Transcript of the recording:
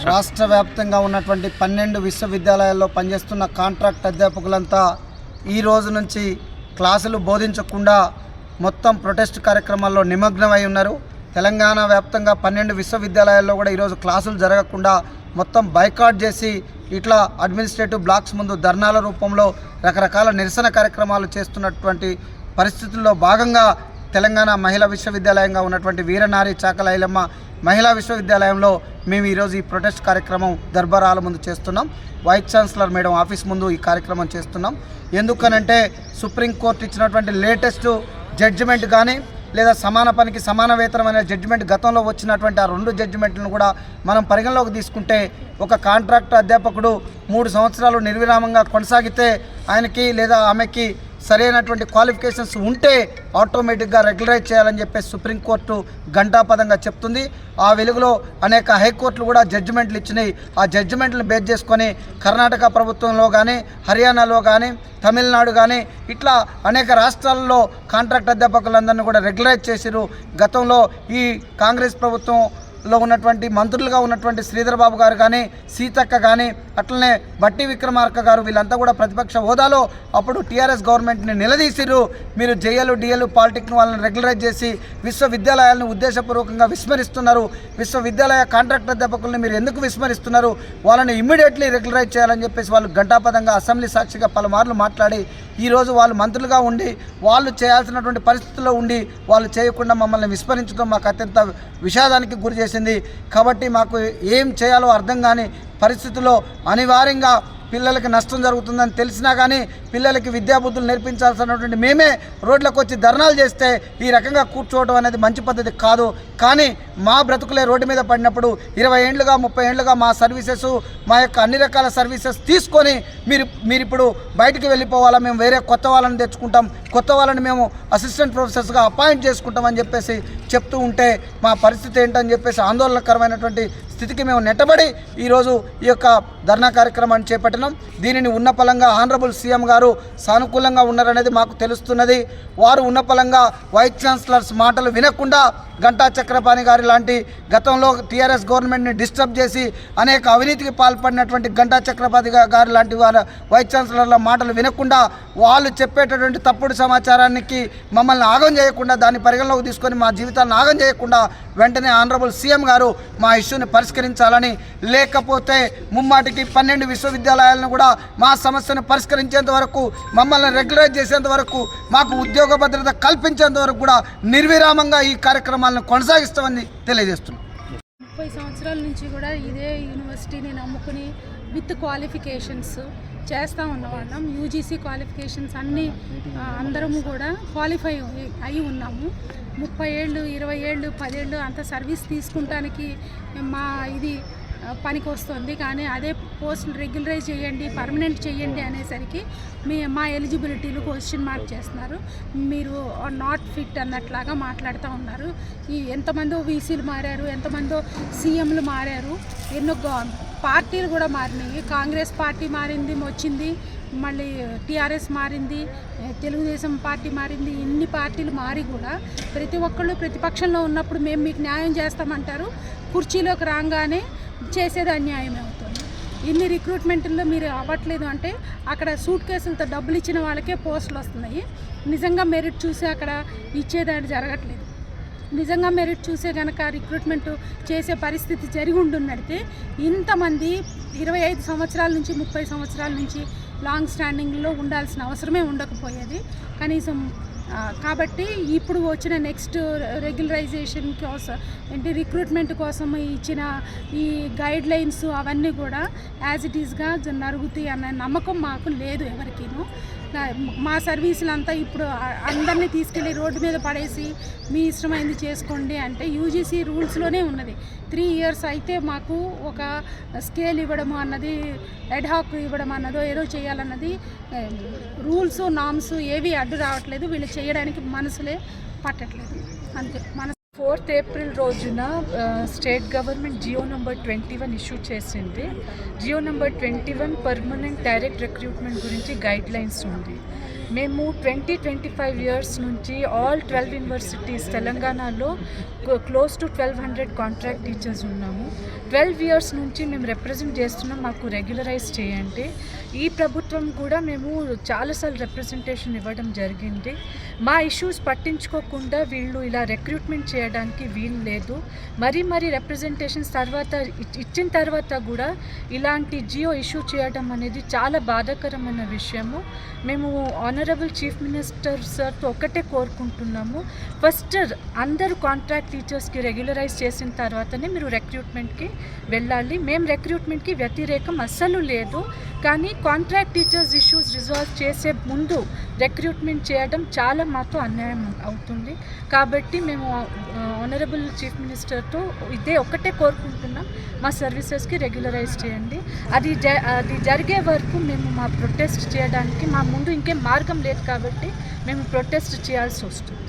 రాష్ట్ర వ్యాప్తంగా ఉన్నటువంటి 12 విశ్వవిద్యాలయాల్లో పనిచేస్తున్న కాంట్రాక్ట్ అధ్యాపకులంతా ఈ రోజు నుంచి క్లాసులు బోధించకుండా మొత్తం ప్రొటెస్ట్ కార్యక్రమాల్లో నిమగ్నమై ఉన్నారు. తెలంగాణ వ్యాప్తంగా 12 విశ్వవిద్యాలయాల్లో కూడా ఈరోజు క్లాసులు జరగకుండా మొత్తం బైకాట్ చేసి ఇట్లా అడ్మినిస్ట్రేటివ్ బ్లాక్స్ ముందు ధర్నాల రూపంలో రకరకాల నిరసన కార్యక్రమాలు చేస్తున్నటువంటి పరిస్థితుల్లో భాగంగా తెలంగాణ మహిళా విశ్వవిద్యాలయంగా ఉన్నటువంటి వీరనారి చాకల ఐలమ్మ మహిళా విశ్వవిద్యాలయంలో మేము ఈరోజు ఈ ప్రొటెస్ట్ కార్యక్రమం దర్బారాల ముందు చేస్తున్నాం. వైస్ ఛాన్సలర్ మేడం ఆఫీస్ ముందు ఈ కార్యక్రమం చేస్తున్నాం. ఎందుకనంటే సుప్రీంకోర్టు ఇచ్చినటువంటి లేటెస్ట్ జడ్జిమెంట్ కానీ లేదా సమాన పనికి సమాన వేతనం అనే జడ్జిమెంట్ గతంలో వచ్చినటువంటి ఆ 2 జడ్జిమెంట్లను కూడా మనం పరిగణలోకి తీసుకుంటే ఒక కాంట్రాక్ట్ అధ్యాపకుడు 3 సంవత్సరాలు నిర్విరామంగా కొనసాగితే ఆయనకి లేదా ఆమెకి సరైనటువంటి క్వాలిఫికేషన్స్ ఉంటే ఆటోమేటిక్గా రెగ్యులరైజ్ చేయాలని చెప్పేసి సుప్రీంకోర్టు ఘంటాపదంగా చెప్తుంది. ఆ వెలుగులో అనేక హైకోర్టులు కూడా జడ్జిమెంట్లు ఇచ్చినాయి. ఆ జడ్జిమెంట్లను బేస్ చేసుకొని కర్ణాటక ప్రభుత్వంలో కానీ హర్యానాలో కానీ తమిళనాడు కానీ ఇట్లా అనేక రాష్ట్రాల్లో కాంట్రాక్ట్ అధ్యాపకులందరినీ కూడా రెగ్యులరైజ్ చేసిరు. గతంలో ఈ కాంగ్రెస్ ప్రభుత్వంలో ఉన్నటువంటి మంత్రులుగా ఉన్నటువంటి శ్రీధర్ బాబు గారు కానీ సీతక్క కానీ అట్లనే బట్టి విక్రమార్క గారు వీళ్ళంతా కూడా ప్రతిపక్ష హోదాలో అప్పుడు టీఆర్ఎస్ గవర్నమెంట్ని నిలదీసిరు. మీరు జేఎలు డిఎలు పాలిటెక్నిక్ వాళ్ళని రెగ్యులరైజ్ చేసి విశ్వవిద్యాలయాలను ఉద్దేశపూర్వకంగా విస్మరిస్తున్నారు. విశ్వవిద్యాలయ కాంట్రాక్ట్ అధ్యాపకుల్ని మీరు ఎందుకు విస్మరిస్తున్నారు? వాళ్ళని ఇమ్మీడియట్లీ రెగ్యులరైజ్ చేయాలని చెప్పేసి వాళ్ళు ఘంటాపదంగా అసెంబ్లీ సాక్షిగా పలుమార్లు మాట్లాడి ఈరోజు వాళ్ళు మంత్రులుగా ఉండి వాళ్ళు చేయాల్సినటువంటి పరిస్థితుల్లో ఉండి వాళ్ళు చేయకుండా మమ్మల్ని విస్మరించడం మాకు అత్యంత విషాదానికి గురి చేసింది. కాబట్టి మాకు ఏం చేయాలో అర్థం కాని పరిస్థితుల్లో అనివార్యంగా పిల్లలకి నష్టం జరుగుతుందని తెలిసినా కానీ పిల్లలకి విద్యాబుద్ధులు నేర్పించాల్సినటువంటి మేమే రోడ్లకు వచ్చి ధర్నాలు చేస్తే ఈ రకంగా కూర్చోవడం అనేది మంచి పద్ధతి కాదు. కానీ మా బ్రతుకులే రోడ్డు మీద పడినప్పుడు 20 ఏళ్ళుగా 30 ఏళ్ళుగా మా సర్వీసెస్ మా యొక్క అన్ని రకాల సర్వీసెస్ తీసుకొని మీరిప్పుడు బయటికి వెళ్ళిపోవాలా, మేము వేరే కొత్త వాళ్ళని తెచ్చుకుంటాం, కొత్త వాళ్ళని మేము అసిస్టెంట్ ప్రొఫెసర్స్గా అపాయింట్ చేసుకుంటామని చెప్పేసి చెప్తూ ఉంటే మా పరిస్థితి ఏంటని చెప్పేసి ఆందోళనకరమైనటువంటి స్థితికి మేము నెట్టబడి ఈరోజు ఈ యొక్క ధర్నా కార్యక్రమాన్ని చేపట్టినాం. దీనిని ఉన్నపలంగా ఆనరబుల్ సీఎం గారు సానుకూలంగా ఉన్నారనేది మాకు తెలుస్తున్నది. వారు ఉన్నపలంగా వైస్ ఛాన్సలర్స్ మాటలు వినకుండా గంటా చక్రపాణి గారి లాంటి గతంలో టీఆర్ఎస్ గవర్నమెంట్ని డిస్టర్బ్ చేసి అనేక అవినీతికి పాల్పడినటువంటి గంటా చక్రపాణి గారి లాంటి వారు వైస్ ఛాన్సలర్ల మాటలు వినకుండా వాళ్ళు చెప్పేటటువంటి తప్పుడు సమాచారానికి మమ్మల్ని ఆగం చేయకుండా దాన్ని పరిగణలోకి తీసుకొని మా జీవితాలను ఆగం చేయకుండా వెంటనే ఆనరబుల్ సీఎం గారు మా ఇష్యూని పరిష్కరించాలని, లేకపోతే ముమ్మాటికి 12 విశ్వవిద్యాలయాలను కూడా మా సమస్యను పరిష్కరించేంత వరకు, మమ్మల్ని రెగ్యులరైజ్ చేసేంత వరకు, మాకు ఉద్యోగ భద్రత కల్పించేంత వరకు కూడా నిర్విరామంగా ఈ కార్యక్రమాలను కొనసాగిస్తామని తెలియజేస్తున్నాం. 30 సంవత్సరాల నుంచి కూడా ఇదే యూనివర్సిటీని నమ్ముకుని విత్ క్వాలిఫికేషన్స్ చేస్తూ ఉన్నవాళ్ళం. యూజీసీ క్వాలిఫికేషన్స్ అన్నీ అందరము కూడా క్వాలిఫై అయి ఉన్నాము. 30 ఏళ్ళు 20 ఏళ్ళు 10 ఏళ్ళు అంత సర్వీస్ తీసుకుంటానికి మా ఇది పనికి వస్తుంది. కానీ అదే పోస్టులు రెగ్యులరైజ్ చేయండి, పర్మనెంట్ చేయండి అనేసరికి మా ఎలిజిబిలిటీలు క్వశ్చన్ మార్క్ చేస్తున్నారు. మీరు నాట్ ఫిట్ అన్నట్లాగా మాట్లాడుతూ ఉన్నారు. ఎంతమందో వీసీలు మారారు, ఎంతమందో సీఎంలు మారారు, ఎన్నో పార్టీలు కూడా మారినాయి. కాంగ్రెస్ పార్టీ మారింది వచ్చింది, మళ్ళీ టీఆర్ఎస్ మారింది, తెలుగుదేశం పార్టీ మారింది. ఇన్ని పార్టీలు మారి కూడా ప్రతి ఒక్కళ్ళు ప్రతిపక్షంలో ఉన్నప్పుడు మేము మీకు న్యాయం చేస్తామంటారు, కుర్చీలోకి రాగానే చేసేది అన్యాయమే అవుతుంది. ఇన్ని రిక్రూట్మెంట్లో మీరు అవ్వట్లేదు అంటే అక్కడ సూట్ కేసులతో డబ్బులు ఇచ్చిన వాళ్ళకే పోస్టులు వస్తున్నాయి. నిజంగా మెరిట్ చూసి అక్కడ ఇచ్చేదాన్ని జరగట్లేదు. నిజంగా మెరిట్ చూసే కనుక రిక్రూట్మెంట్ చేసే పరిస్థితి జరిగి ఉండున్నడితే ఇంతమంది 25 సంవత్సరాల నుంచి 30 సంవత్సరాల నుంచి లాంగ్ స్టాండింగ్లో ఉండాల్సిన అవసరమే ఉండకపోయేది కనీసం. కాబట్టి ఇప్పుడు వచ్చిన నెక్స్ట్ రెగ్యులరైజేషన్ కోసం ఏంటి రిక్రూట్మెంట్ కోసం ఇచ్చిన ఈ గైడ్ లైన్స్ అవన్నీ కూడా యాజ్ ఇట్ ఈస్గా జరుగుతాయి అన్న నమ్మకం మాకు లేదు ఎవరికీను. మా సర్వీసులంతా ఇప్పుడు అందరినీ తీసుకెళ్ళి రోడ్డు మీద పడేసి మీ ఇష్టమైంది చేసుకోండి అంటే యూజీసీ రూల్స్లోనే ఉన్నది. 3 ఇయర్స్ అయితే మాకు ఒక స్కేల్ ఇవ్వడం అన్నది, ఎడ్హాక్ ఇవ్వడం అన్నదో ఏదో చేయాలన్నది రూల్స్ నామ్స్ ఏవి అడ్డు రావట్లేదు. వీళ్ళు చేయడానికి మనసులే పట్టట్లేదు అంతే. 4th ఏప్రిల్ రోజున state government GO number 21 issue చేసింది. GO number 21 permanent direct recruitment గురించి గైడ్ లైన్స్ ఉంది. మేము 25 ఇయర్స్ నుంచి ఆల్ 12 యూనివర్సిటీస్ తెలంగాణలో క్లోజ్ టు 1200 కాంట్రాక్ట్ టీచర్స్ ఉన్నాము. 12 ఇయర్స్ నుంచి మేము రిప్రజెంట్ చేస్తున్నాం, మాకు రెగ్యులరైజ్ చేయండి. ఈ ప్రభుత్వం కూడా మేము చాలాసార్లు రిప్రజెంటేషన్ ఇవ్వడం జరిగింది. మా ఇష్యూస్ పట్టించుకోకుండా వీళ్ళు ఇలా రిక్రూట్మెంట్ చేయడానికి వీలు లేదు. మరీ రిప్రజెంటేషన్స్ తర్వాత ఇచ్చిన తర్వాత కూడా ఇలాంటి జియో ఇష్యూ చేయడం అనేది చాలా బాధాకరమైన విషయము. మేము ఆనరబుల్ చీఫ్ మినిస్టర్ సార్తో ఒకటే కోరుకుంటున్నాము, ఫస్ట్ అందరూ కాంట్రాక్ట్ టీచర్స్కి రెగ్యులరైజ్ చేసిన తర్వాతనే మీరు రిక్రూట్మెంట్కి వెళ్ళాలి. మేము రిక్రూట్మెంట్కి వ్యతిరేకం అస్సలు లేదు, కానీ కాంట్రాక్ట్ టీచర్స్ ఇష్యూస్ రిజాల్వ్ చేసే ముందు రిక్రూట్మెంట్ చేయడం చాలా మాతో అన్యాయం అవుతుంది. కాబట్టి మేము ఆనరబుల్ చీఫ్ మినిస్టర్తో ఇదే ఒకటే కోరుకుంటున్నాం, మా సర్వీసెస్కి రెగ్యులరైజ్ చేయండి. అది జరిగే వరకు మేము మా ప్రొటెస్ట్ చేయడానికి మా ముందు ఇంకేం మార్గం లేదు, కాబట్టి మేము ప్రొటెస్ట్ చేయాల్సి వస్తుంది.